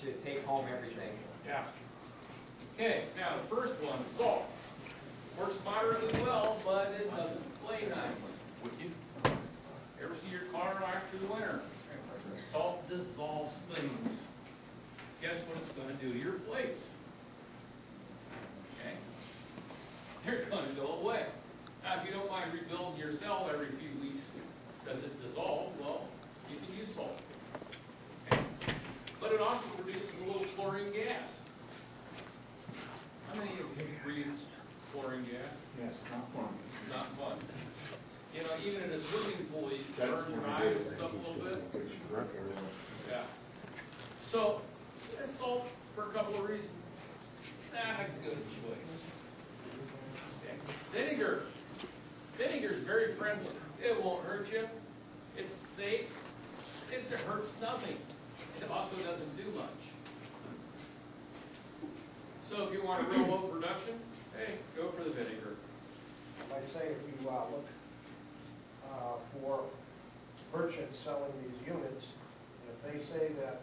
to take home everything. Yeah. Okay, now the first one, salt. Works moderately well, but it doesn't play nice. You ever see your car after the winter? Salt dissolves things. Guess what it's going to do to your plates? Okay? They're going to go away. Now, if you don't mind rebuilding your cell every few weeks, does it dissolve? Well, you can use salt. Okay? But it also produces a little chlorine gas. How many of you breathe chlorine gas? Yes, not fun. Not fun. You know, even in a swimming pool, you can burn your eyes and stuff a little bit. Yeah. So, salt for a couple of reasons. Not a good choice. Okay. Vinegar. Vinegar is very friendly. It won't hurt you. It's safe. It hurts nothing. It also doesn't do much. So if you want a real low production, hey, go for the vinegar. I say if you look for merchants selling these units, if they say that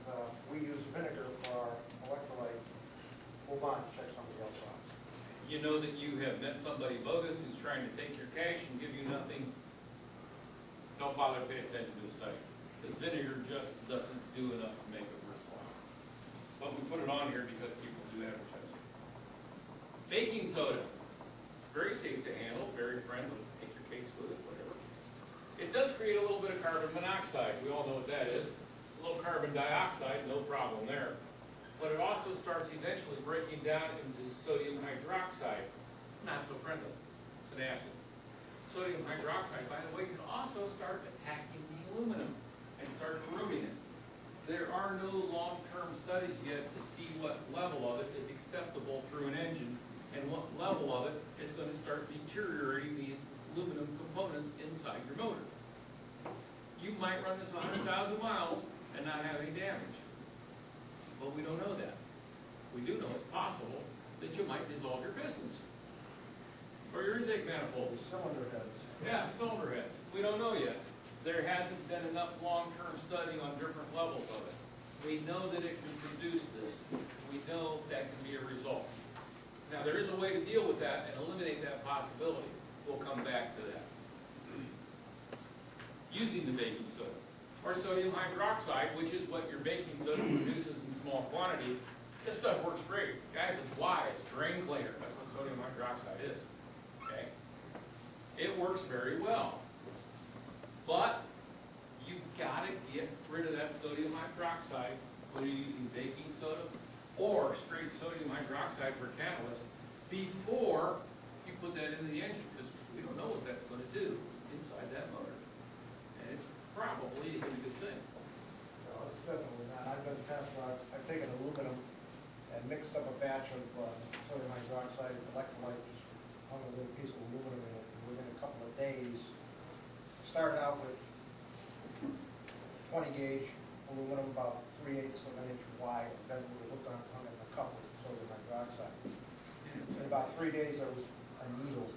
we use vinegar for our electrolyte, move on, check somebody else out. You know that you have met somebody bogus who's trying to take your cash and give you nothing. Don't bother to pay attention to the site, because vinegar just doesn't do enough to make it worthwhile. But we put it on here because people do advertise it. Baking soda, very safe to handle, very friendly. Take your cakes with it, whatever. It does create a little bit of carbon monoxide. We all know what that is. A little carbon dioxide, no problem there. But it also starts eventually breaking down into sodium hydroxide. Not so friendly. It's an acid. Sodium hydroxide, by the way, can also start attacking the aluminum and start corroding it. There are no long-term studies yet to see what level of it is acceptable through an engine and what level of it is going to start deteriorating the aluminum components inside your motor. You might run this 100,000 miles and not have any damage. But we don't know that. We do know it's possible that you might dissolve your pistons or your intake manifolds. Cylinder heads. Yeah, cylinder heads. We don't know yet. There hasn't been enough long-term study on different levels of it. We know that it can produce this. We know that can be a result. Now, there is a way to deal with that and eliminate that possibility. We'll come back to that. Using the baking soda, or sodium hydroxide, which is what your baking soda produces in small quantities. This stuff works great. Guys, it's why. It's drain cleaner. That's what sodium hydroxide is. Okay? It works very well. But you've got to get rid of that sodium hydroxide when you're using baking soda or straight sodium hydroxide for catalyst before you put that into the engine, because we don't know what that's going to do inside that motor. And it probably isn't a good thing. No, it's definitely not. I've been past, I've taken aluminum and mixed up a batch of sodium hydroxide and electrolyte, just hung a little piece of aluminum in it, and within a couple of days, started out with 20 gauge aluminum, about 3/8 of an inch wide, and then we looked on hung it in a cup with sodium hydroxide. In about 3 days, there was a needle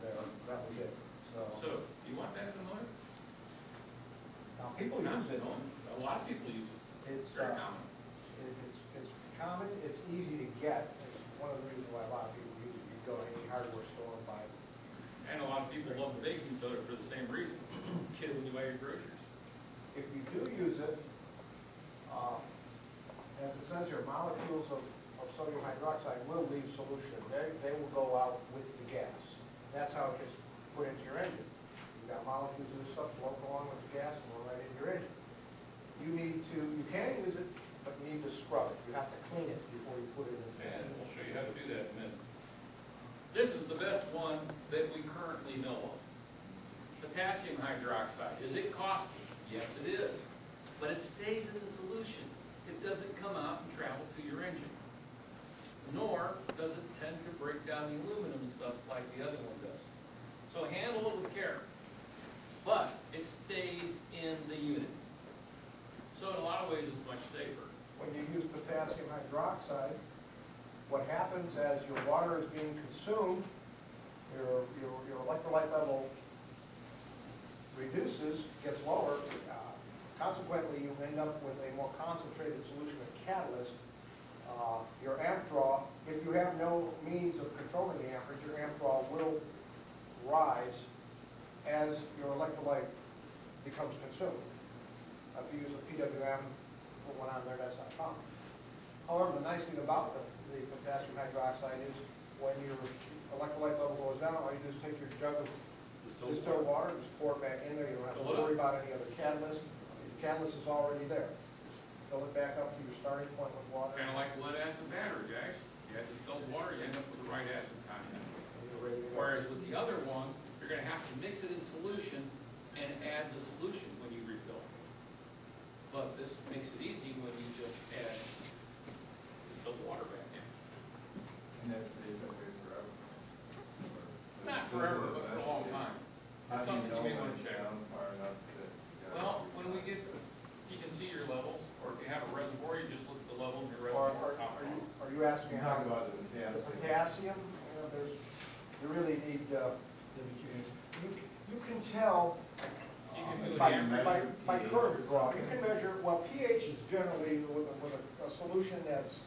there. That was it. So, you want that in the motor? Now, people use it. A lot of people use it. It's very common. It's common. It's easy to get. It's one of the reasons why a lot of people use it. You go to any hardware store and buy it. And a lot of people love the baking soda for the same reason. Get it when you buy your groceries. If you do use it, as it says here, molecules of sodium hydroxide will leave solution. They will go out with the gas. That's how it gets put into your engine. You've got molecules of this stuff float along with the gas and go right into your engine. You can use it, but you need to scrub it. You have to clean it before you put it in the engine. And we'll show you how to do that in a minute. This is the best one that we currently know of. Potassium hydroxide. Is it costly? Yes, it is. But it stays in the solution. It doesn't come out and travel to your engine. Nor does it tend to break down the aluminum stuff like the other one does. So handle it with care. But it stays in the unit. So in a lot of ways, it's much safer. When you use potassium hydroxide, what happens as your water is being consumed, your electrolyte level reduces, gets lower. Consequently, you end up with a more concentrated solution of catalyst. Your amp draw, if you have no means of controlling the amperage, your amp draw will rise as your electrolyte becomes consumed. If you use a PWM, put one on there, that's not a problem. However, the nice thing about the potassium hydroxide is when your electrolyte level goes down, all you do is take your jug of distilled water, just pour it back in there. You don't have to worry about any other catalyst. The catalyst is already there. Just fill it back up to your starting point with water. Kind of like the lead acid battery, guys. You add distilled water, you end up with the right acid content. And you're ready to go. Whereas with the other ones, you're going to have to mix it in solution and add the solution when you refill. But this makes it easy when you just add distilled water back in. And that stays that way forever? Not forever, but for a long time. How It's do something you may want to when it's check. down far enough that you gotta Well, do when we that? get, you can see your levels, or if you have a reservoir, you just look at the level of your Or reservoir. top are down. you asking You're how talking about the the potassium. potassium? You really need, you can tell You can do by, an average. by curve draw. You can measure, well, pH is generally with a solution that's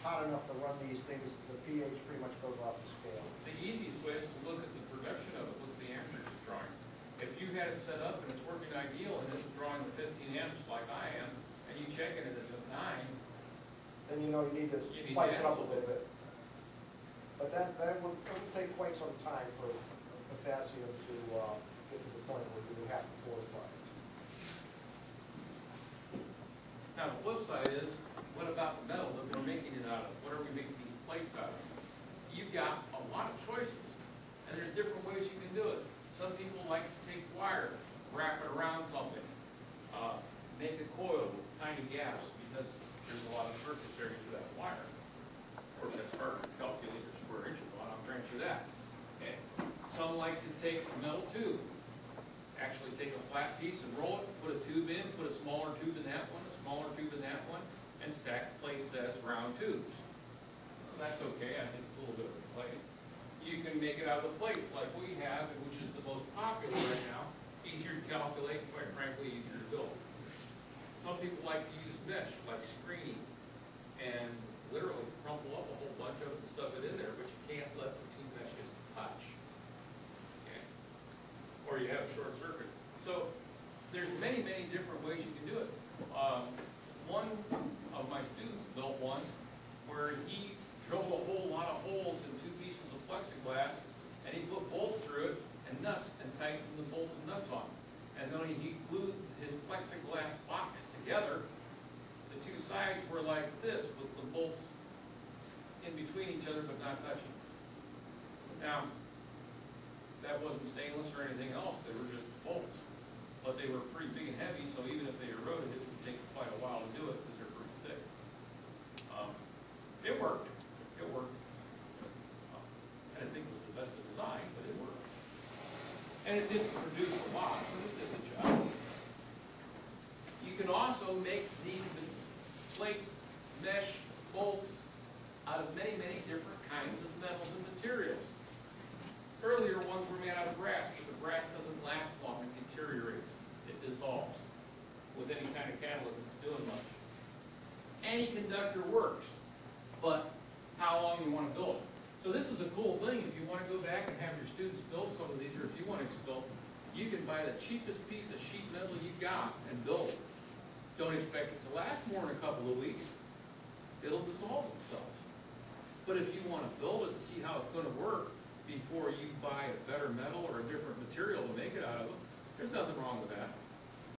hot enough to run these things, the pH pretty much goes off the scale. The easiest way is to look at the production of it, look at the amperage it's drawing. If you had it set up and it's working ideal and it's drawing the 15 amps like I am, and you check it and it's a 9, Then you know you need to You need spice to it add up a a little little bit. But that would take quite some time for potassium to get to the point where you would have to fortify it. now the flip side is, what about the metal that we're making it out of? What are we making these plates out of? You've got a lot of choices, and there's different ways you can do it. Some people like to take wire, wrap it around something, make a coil with tiny gaps because there's a lot of surface area to that wire. Of course, that's harder to calculate your square inches on, I'll grant you that. Okay. Some like to take a metal tube, actually take a flat piece and roll it, put a tube in, put a smaller tube in that one, a smaller tube in that one, and stack plates as round tubes. Well, that's okay, I think it's a little bit of a plate. You can make it out of the plates like we have, which is the most popular right now, easier to calculate, quite frankly, easier to build. Some people like to use mesh, like screening, and literally crumple up a whole bunch of it and stuff it in there, but you can't let the two meshes touch. Okay? Or you have a short circuit. So there's many, many different ways you can do it. One of my students built one where he drilled a whole lot of holes in 2 pieces of plexiglass, and he put bolts through it and nuts and tightened the bolts and nuts on. And then he glued his plexiglass box together. The 2 sides were like this, with the bolts in between each other but not touching. Now, that wasn't stainless or anything else, they were just bolts. But they were pretty big and heavy, so even if they eroded, it would take quite a while to do it because they're pretty thick. It worked. It worked. I didn't think it was the best of design, but it worked. And it didn't produce a lot, but it did the job. You can also make these plates, mesh, bolts out of many, many different kinds of metals and materials. Earlier ones were made out of brass, but the brass doesn't last long, it deteriorates, it dissolves with any kind of catalyst that's doing much. Any conductor works, but how long you want to build it. So this is a cool thing. If you want to go back and have your students build some of these, or if you want to build, you can buy the cheapest piece of sheet metal you got and build it. Don't expect it to last more than a couple of weeks. It'll dissolve itself. But if you want to build it and see how it's going to work before you buy a better metal or a different material to make it out of, there's nothing wrong with that.